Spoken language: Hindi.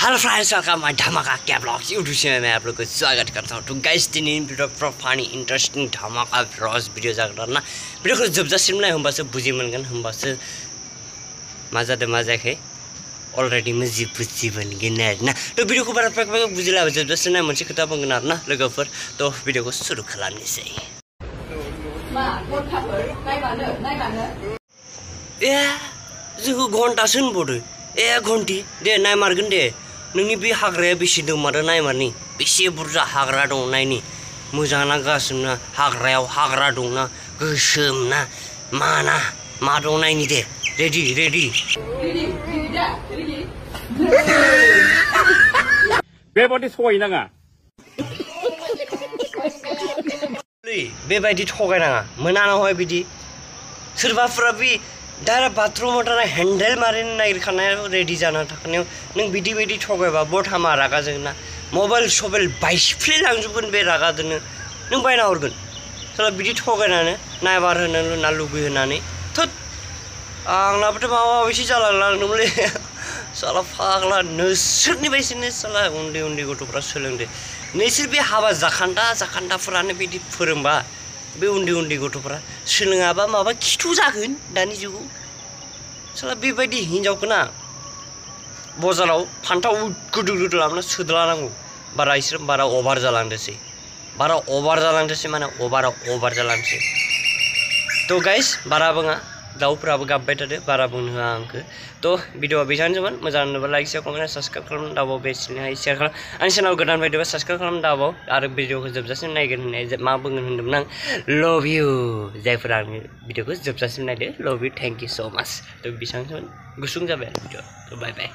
हेलो फ्रेंड्स, वेलकम माय धमाका क्या ब्लॉग्स यूट्यूब चैनल में आप लोग को स्वागत करता हूँ। तो गाइस दिन वीडियो फनी इंटरेस्टिंग धमाका ब्लॉग्स वीडियो जागोन ना वीडियो को जोबजासिम नाय होमबासो बुजि मोनगोन होमबासो मा जादों मा जायाखै अलरेडी बुजि मोनगोन आरोना। तो वीडियो को बारा फाक बुजिलाबो जोबजासिम नाय मोनसे खोथा बुंगोन आरोना लोगोफोर। तो वीडियो को शुरू खालामनोसै। ए जोंखौ घन्टासो होनबावदो ए घन्टी दे नायमारगोन दे नोंनि बे हाग्राया बेसे दंमारो नायमारनि बेसे बुरजा हाग्रा दं नायनि मोजां ना गाज्रि ना हाग्रायाव हाग्रा दं ना गोसोम ना मा दं नायनि दे रेडि बेबादि थगायनाङा बेबायदि थगायनाङा मोना नहय बिदि सोरबाफोरा बे दारा बाथरूमाव थाना हेन्डेल मारिनो नागिरखानायाव रेडि जाना थाखानायाव नों बिदि बायदि थगायबा बथामा रागा जोंना मबाइल सबाइल बायफ्लेलांजोबगोन बे रागाजोंनो नों बायना हरगोन सोरबा बिदि थगायनानै नायबार होनो ना लुगैहोनानै थोद आंनाबोथ' माबा माबिसो जालांलांदोंमोनलै साला फाग्ला नोंसोरनि बायदिनो साला उन्दै गथ'फ्रा सोलोंदो नोंसोर बे हाबा जाखान्दाफोरानो बिदि फोरोंबा बे उन्दै गथ'फ्रा सोलोङाबा माबा खिथु जागोन दानि जुगाव साला बेबायदि हिनजावखौना बाजाराव फान्थाव गुदु लाबोना सोद्लानांगौ बारा अभार जालांदोंसै माने अभार जालांदोंसै। तो गाइस बारा बुङा दाउफोराबो गाबबाय थादो बारा बुंनो होआ आंखौ। तो भिडिअआ बेसांनोसोमोन मोजां नुबा लाइक शेयार कमेन्ट साबस्क्राइब खालामनो दाबाव बेसिनहाय शेयार खालाम आंनि चेनेलाव गोदान बायदोबा साबस्क्राइब खालामनो दाबाव आरो भिडिअखौ जोबजासिम नायगोन होननाय मा बुंगोन होनदोंमोन आं लभ इउ जायफोरा आंनि भिडिअखौ जोबजासिम नायदो लभ इउ थेंक इउ सो माच। तो बेसांनोसोमोन गुसुं जाबाय भिडिअ। तो बाय बाय।